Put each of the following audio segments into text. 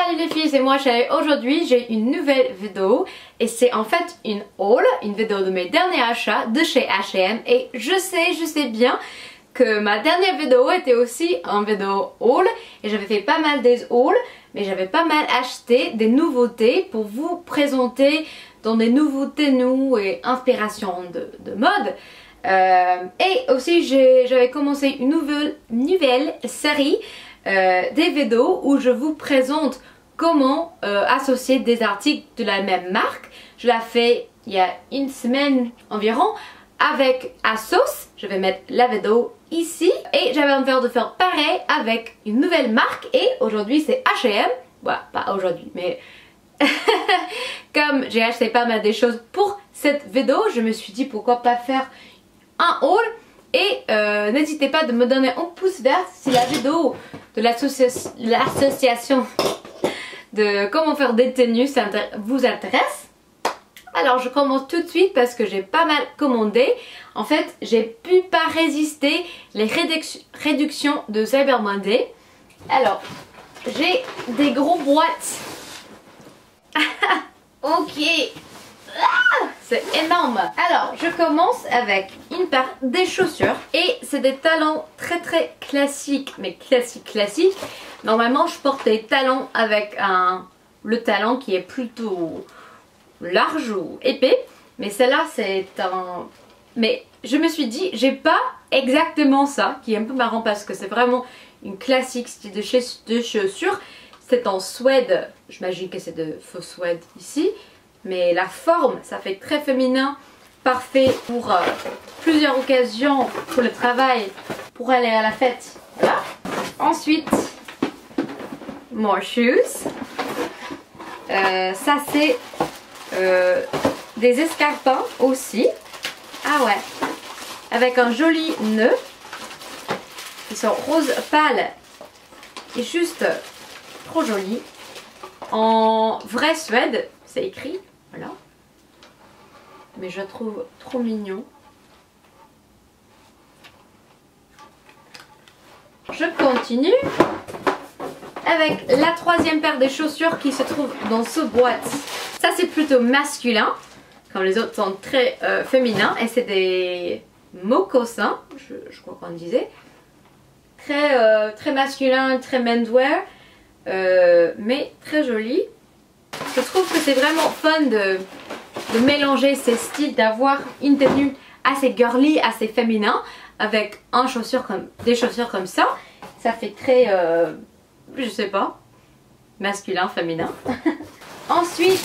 Salut les filles, c'est moi Shay. Aujourd'hui j'ai une nouvelle vidéo et c'est en fait une haul, une vidéo de mes derniers achats de chez H&M. Et je sais bien que ma dernière vidéo était aussi une vidéo haul et j'avais fait pas mal des hauls, mais j'avais pas mal acheté des nouveautés pour vous présenter dans des nouveaux tenues et inspirations de mode. Et aussi j'avais commencé une nouvelle série des vidéos où je vous présente comment associer des articles de la même marque. Je l'ai fait il y a une semaine environ avec ASOS. Je vais mettre la vidéo ici et j'avais envie de faire pareil avec une nouvelle marque et aujourd'hui c'est H&M. Voilà, pas aujourd'hui mais comme j'ai acheté pas mal de choses pour cette vidéo, je me suis dit pourquoi pas faire un haul. Et n'hésitez pas de me donner un pouce vert si la vidéo de l'association de comment faire des tenues vous intéresse. Alors je commence tout de suite parce que j'ai pas mal commandé. En fait j'ai pu pas résister les réductions de Cyber Monday. Alors j'ai des gros boîtes. Ok. C'est énorme. Alors je commence avec une paire des chaussures et c'est des talons très classiques, mais classiques. Normalement je porte des talons avec le talon qui est plutôt large ou épais, mais celle-là c'est un... Mais je me suis dit j'ai pas exactement ça, qui est un peu marrant parce que c'est vraiment une classique style de chaussures. C'est en suède, j'imagine que c'est de faux suède ici. Mais la forme, ça fait très féminin, parfait pour plusieurs occasions, pour le travail, pour aller à la fête. Voilà. Ensuite, more shoes. Ça c'est des escarpins aussi. Ah ouais. Avec un joli nœud. Ils sont rose pâle et juste trop jolis. En vrai suède, c'est écrit. Voilà. Mais je trouve trop mignon. Je continue avec la troisième paire de chaussures qui se trouve dans ce boîte. Ça c'est plutôt masculin, comme les autres sont très féminins. Et c'est des mocassins, je crois qu'on disait. Très masculin, très menswear, mais très joli. Je trouve que c'est vraiment fun de mélanger ces styles, d'avoir une tenue assez girly, assez féminin avec des chaussures comme ça. Ça fait très, je sais pas, masculin, féminin. Ensuite,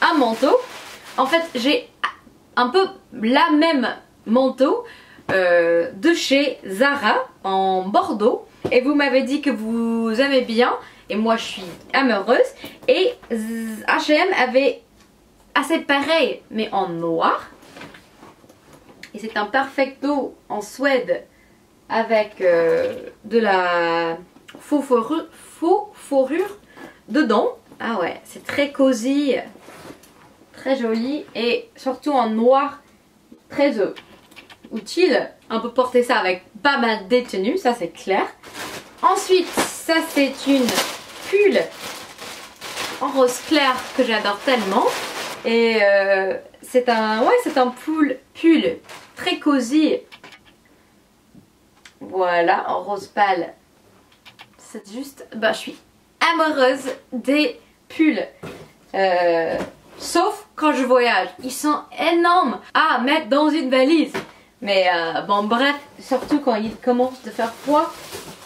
un manteau. En fait, j'ai un peu la même manteau de chez Zara en Bordeaux. Et vous m'avez dit que vous aimez bien et moi je suis amoureuse. Et H&M avait assez pareil mais en noir. Et c'est un perfecto en suède avec de la faux fourrure dedans. Ah ouais, c'est très cosy, très joli et surtout en noir, très utile. On peut porter ça avec pas mal de tenues, ça c'est clair. Ensuite, ça c'est une pull en rose clair que j'adore tellement. Et c'est un pull très cosy. Voilà, en rose pâle. C'est juste, je suis amoureuse des pulls. Sauf quand je voyage. Ils sont énormes à mettre dans une valise. Mais bon bref, surtout quand il commence de faire froid,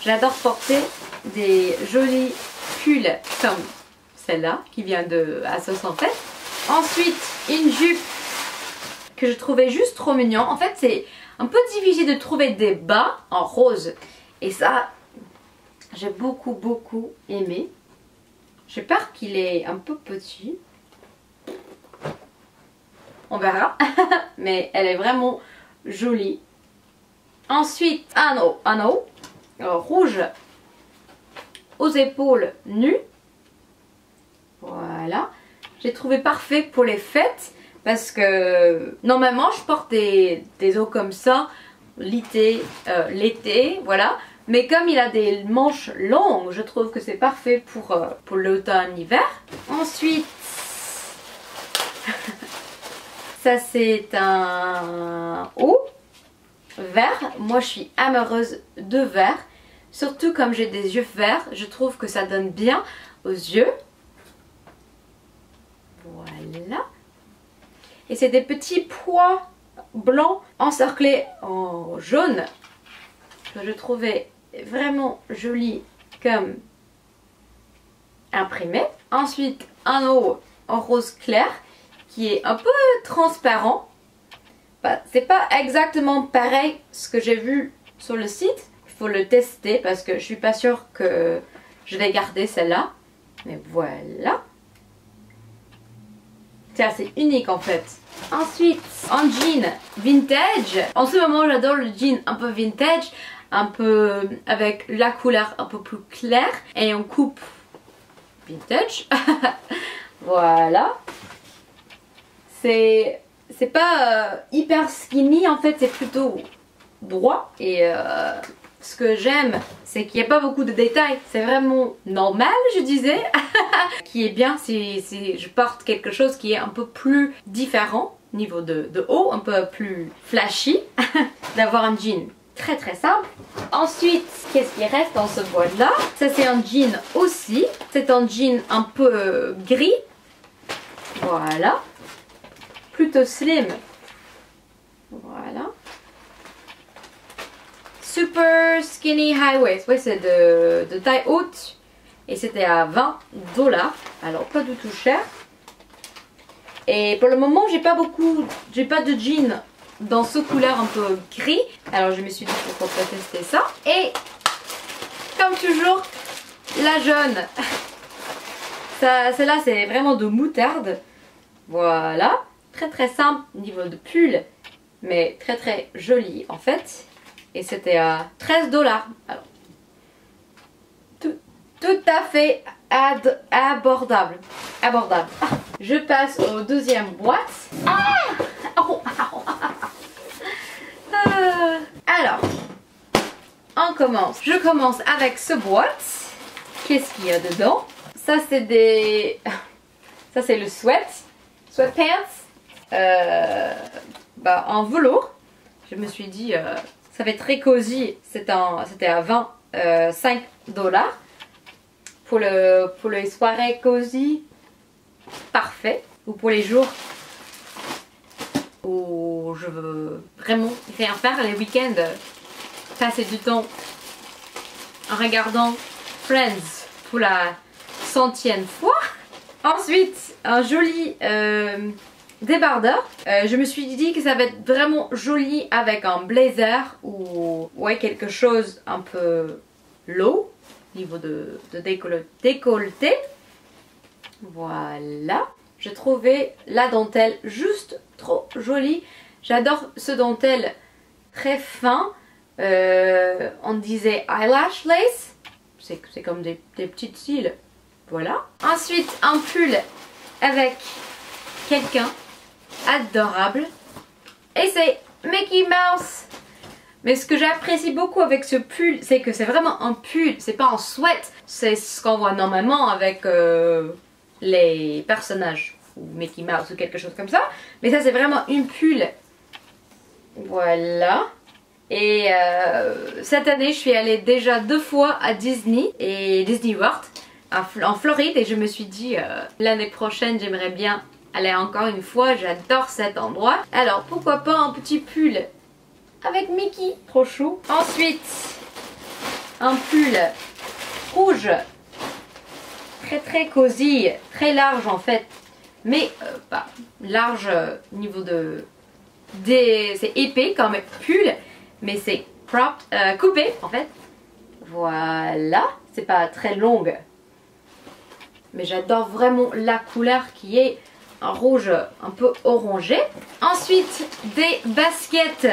j'adore porter des jolis pulls comme celle-là qui vient de ASOS en fait. Ensuite, une jupe que je trouvais juste trop mignon. En fait, c'est un peu difficile de trouver des bas en rose. Et ça, j'ai beaucoup aimé. J'ai peur qu'il est un peu petit. On verra. Mais elle est vraiment jolie. Ensuite, un haut rouge aux épaules nues. Voilà. J'ai trouvé parfait pour les fêtes parce que normalement je porte des hauts comme ça l'été, voilà. Mais comme il a des manches longues, je trouve que c'est parfait pour l'automne-hiver. Ensuite, ça c'est un haut vert. Moi je suis amoureuse de vert. Surtout comme j'ai des yeux verts, je trouve que ça donne bien aux yeux. Voilà. Et c'est des petits pois blancs encerclés en jaune que je trouvais vraiment joli comme imprimé. Ensuite un haut en rose clair qui est un peu transparent. C'est pas exactement pareil ce que j'ai vu sur le site. Il faut le tester parce que je suis pas sûre que je vais garder celle-là. Mais voilà. C'est assez unique en fait. Ensuite, un jean vintage. En ce moment, j'adore le jean un peu vintage, un peu avec la couleur un peu plus claire et en coupe vintage. Voilà. C'est pas hyper skinny en fait, c'est plutôt droit. Et ce que j'aime, c'est qu'il n'y a pas beaucoup de détails. C'est vraiment normal, je disais. Qui est bien si je porte quelque chose qui est un peu plus différent, niveau de haut, un peu plus flashy. D'avoir un jean très très simple. Ensuite, qu'est-ce qui reste dans ce boîte là? Ça c'est un jean aussi. C'est un jean un peu gris. Voilà. Plutôt slim. Voilà. Super skinny high waist. Ouais, c'est de taille haute. Et c'était à 20 $. Alors pas du tout cher. Et pour le moment, j'ai pas de jean dans ce couleur un peu gris. Alors je me suis dit pourquoi pas tester ça. Et comme toujours, la jaune. Celle-là c'est vraiment de moutarde. Voilà. Très très simple niveau de pull. Mais très très joli en fait. Et c'était à 13 $. Alors, tout à fait abordable. Abordable. Je passe au deuxième boîte. Alors, on commence. Je commence avec ce boîte. Qu'est-ce qu'il y a dedans? Ça c'est des... Ça c'est le sweatpants. En velours. Je me suis dit, ça fait très cosy. C'était à 25 $. Pour les soirées cosy, parfait. Ou pour les jours où je veux vraiment rien faire, les week-ends, passer du temps en regardant Friends pour la 100e fois. Ensuite, un joli débardeur. Je me suis dit que ça va être vraiment joli avec un blazer ou ouais, quelque chose un peu low. Niveau de décolleté. Voilà. Je trouvais la dentelle juste trop jolie. J'adore ce dentelle très fin. On disait eyelash lace. C'est comme des petites cils. Voilà. Ensuite, un pull avec quelqu'un adorable. Et c'est Mickey Mouse. Mais ce que j'apprécie beaucoup avec ce pull, c'est que c'est vraiment un pull, c'est pas un sweat. C'est ce qu'on voit normalement avec les personnages, ou Mickey Mouse ou quelque chose comme ça. Mais ça c'est vraiment une pull. Voilà. Et cette année je suis allée déjà 2 fois à Disney et Disney World en Floride. Et je me suis dit l'année prochaine j'aimerais bien aller encore une fois. J'adore cet endroit. Alors pourquoi pas un petit pull avec Mickey, trop chou. Ensuite, un pull rouge, très très cosy, très large en fait, mais pas large niveau c'est épais comme pull, mais c'est coupé en fait. Voilà, c'est pas très longue, mais j'adore vraiment la couleur qui est un rouge un peu orangé. Ensuite, des baskets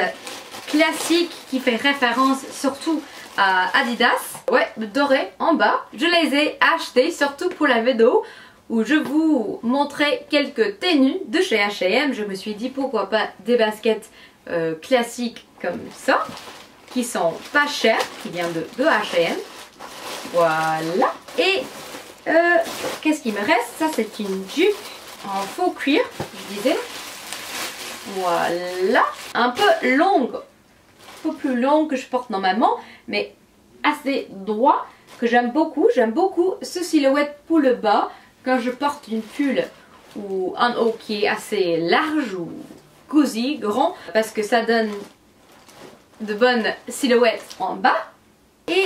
classique qui fait référence surtout à Adidas. Ouais, doré en bas. Je les ai achetés surtout pour la vidéo où je vous montrais quelques tenues de chez H&M. Je me suis dit pourquoi pas des baskets classiques comme ça. qui sont pas chers, qui viennent de H&M. Voilà. Et qu'est-ce qui me reste? Ça c'est une jupe en faux cuir, je disais. Voilà. Un peu longue, un peu plus longue que je porte normalement, mais assez droit, que j'aime beaucoup. J'aime beaucoup ce silhouette pour le bas quand je porte une pull ou un haut qui est assez large ou cosy, grand, parce que ça donne de bonnes silhouettes en bas. Et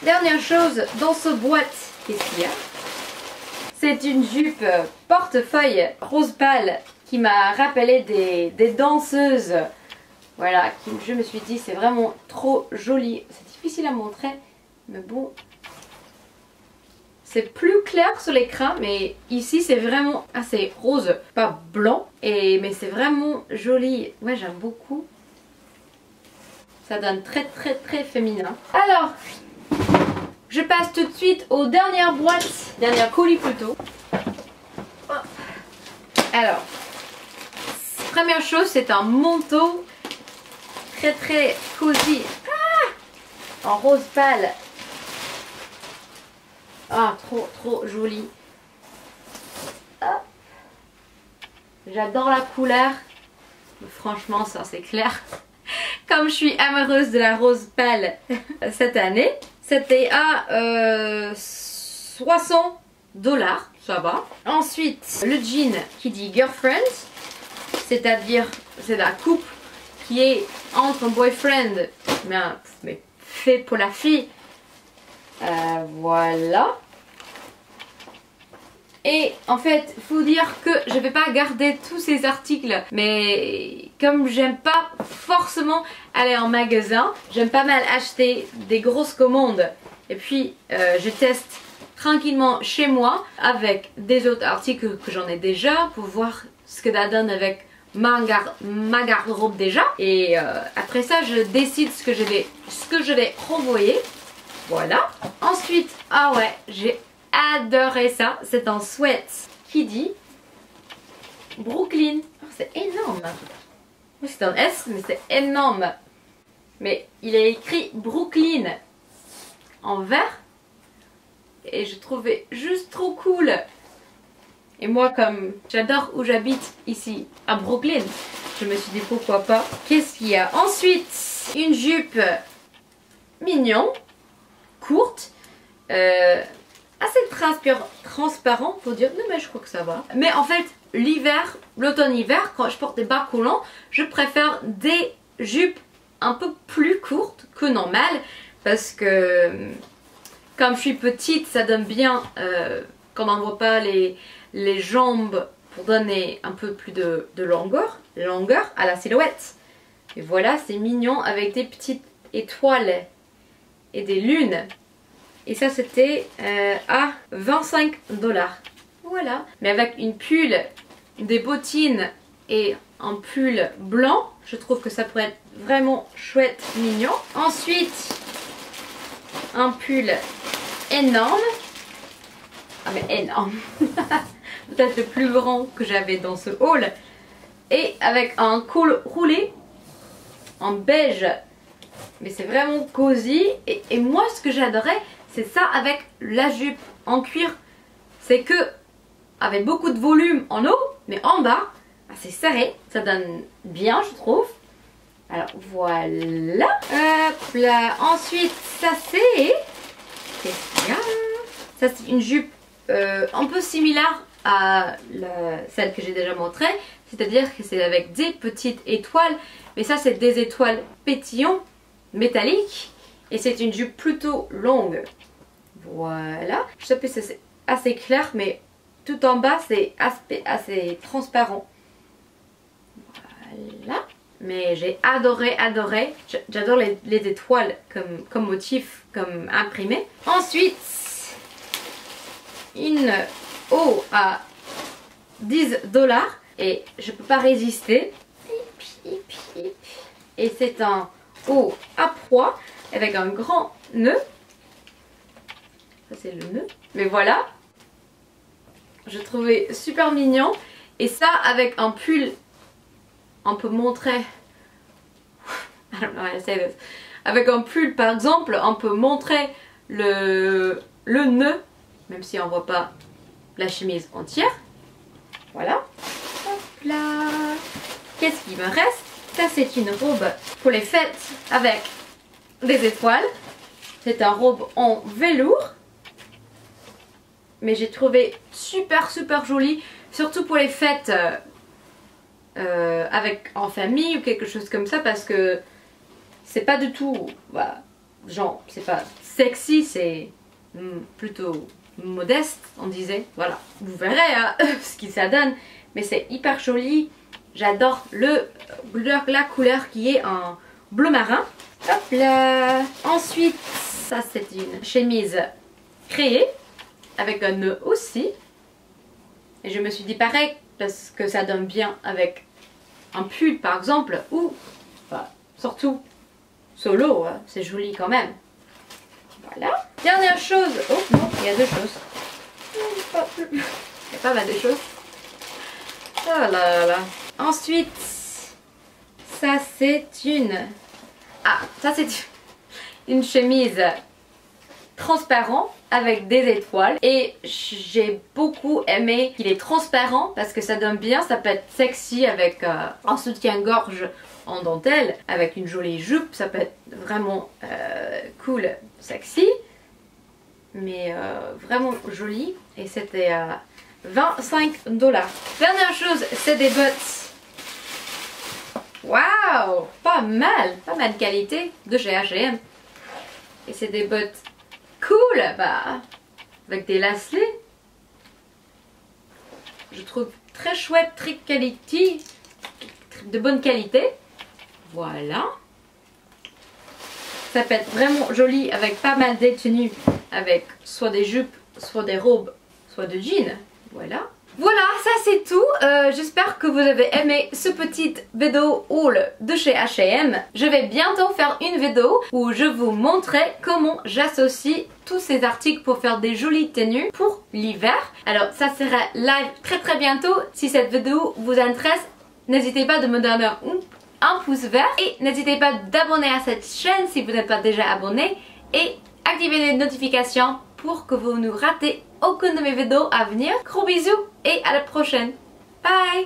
dernière chose dans ce boîte, qu'est-ce qu'il y a? C'est une jupe portefeuille rose pâle qui m'a rappelé des danseuses. Voilà, je me suis dit c'est vraiment trop joli. C'est difficile à montrer, mais bon. C'est plus clair sur l'écran, mais ici c'est vraiment assez rose, pas blanc. Mais c'est vraiment joli. Ouais, j'aime beaucoup. Ça donne très féminin. Alors, je passe tout de suite aux dernières boîtes, dernière colis plutôt. Alors, première chose, c'est un manteau très cosy. En rose pâle. Ah, trop joli. Ah. J'adore la couleur. Franchement, ça c'est clair. Comme je suis amoureuse de la rose pâle cette année, c'était à 60 $, ça va. Ensuite, le jean qui dit girlfriend, c'est-à-dire c'est la coupe qui est entre un boyfriend, mais fait pour la fille. Voilà. Et en fait, il faut dire que je vais pas garder tous ces articles, mais comme j'aime pas forcément aller en magasin, j'aime pas mal acheter des grosses commandes. Et puis, je teste tranquillement chez moi avec des autres articles que j'en ai déjà pour voir ce que ça donne avec ma garde-robe déjà. Et après ça, je décide ce que je vais renvoyer. Voilà. Ensuite, ah ouais, j'ai adoré ça. C'est un sweat qui dit Brooklyn. Oh, c'est énorme. C'est un S, mais c'est énorme. Mais il est écrit Brooklyn en vert. Et je trouvais juste trop cool. Et moi, comme j'adore où j'habite ici, à Brooklyn, je me suis dit pourquoi pas. Qu'est-ce qu'il y a? Ensuite, une jupe mignon, courte, assez transparent pour dire non mais je crois que ça va. Mais en fait l'hiver, l'automne-hiver, quand je porte des bas collants, je préfère des jupes un peu plus courtes que normales parce que comme je suis petite, ça donne bien quand on ne voit pas les jambes pour donner un peu plus de longueur à la silhouette. Et voilà, c'est mignon avec des petites étoiles et des lunes. Et ça c'était à 25 $. Voilà. Mais avec une pull, des bottines et un pull blanc, je trouve que ça pourrait être vraiment chouette, mignon. Ensuite, un pull énorme. Ah mais énorme. Peut-être le plus grand que j'avais dans ce haul. Et avec un col roulé en beige. Mais c'est vraiment cosy. Et moi ce que j'adorais, c'est ça avec la jupe en cuir. C'est que avec beaucoup de volume en haut, mais en bas, c'est serré. Ça donne bien, je trouve. Alors voilà. Hop là. Ensuite, ça c'est... Qu'est-ce qu'il y a? Ça c'est une jupe un peu similaire à celle que j'ai déjà montrée. C'est-à-dire que c'est avec des petites étoiles. Mais ça c'est des étoiles pétillantes, métalliques. Et c'est une jupe plutôt longue. Voilà. Je sais pas si c'est assez clair, mais tout en bas c'est assez transparent. Voilà. Mais j'ai adoré. J'adore les étoiles comme motif, comme imprimé. Ensuite, une eau à 10 $. Et je peux pas résister. Et c'est un haut à proie avec un grand nœud. Ça c'est le nœud. Mais voilà. Je trouvais super mignon. Et ça avec un pull, on peut montrer. I don't know how to say this. avec un pull par exemple, on peut montrer le nœud, même si on voit pas la chemise entière. Voilà. Hop là. Qu'est-ce qui me reste? Ça c'est une robe pour les fêtes avec des étoiles. C'est une robe en velours. Mais j'ai trouvé super jolie, surtout pour les fêtes avec en famille ou quelque chose comme ça, parce que c'est pas du tout, bah, genre, c'est pas sexy, c'est plutôt modeste, on disait. Voilà, vous verrez hein, ce que ça donne, mais c'est hyper joli. J'adore la couleur qui est en bleu marin. Hop là. Ensuite, ça c'est une chemise créée avec un nœud aussi. Et je me suis dit pareil parce que ça donne bien avec un pull par exemple, ou bah, surtout solo, hein, c'est joli quand même. Voilà. Dernière chose. Oh non, il y a deux choses. Il y a pas mal de choses. Oh là là. Ensuite, ça c'est ça c'est une chemise transparente avec des étoiles, et j'ai beaucoup aimé qu'il est transparent parce que ça donne bien, ça peut être sexy avec un soutien-gorge en dentelle, avec une jolie jupe, ça peut être vraiment cool, sexy, mais vraiment joli, et c'était 25 $. Dernière chose, c'est des bottes. Waouh, pas mal de qualité de chez H&M. Et c'est des bottes cool, bah, avec des lacets. Je trouve très chouette, très qualité, de bonne qualité. Voilà. Ça peut être vraiment joli avec pas mal de tenues, avec soit des jupes, soit des robes, soit de jeans. Voilà. Voilà, ça c'est tout. J'espère que vous avez aimé ce petit vidéo haul de chez H&M. Je vais bientôt faire une vidéo où je vous montrerai comment j'associe tous ces articles pour faire des jolies tenues pour l'hiver. Alors ça sera live très bientôt. Si cette vidéo vous intéresse, n'hésitez pas de me donner un pouce vert et n'hésitez pas d'abonner à cette chaîne si vous n'êtes pas déjà abonné, et activez les notifications pour que vous ne ratez aucune de mes vidéos à venir. Gros bisous et à la prochaine. Bye!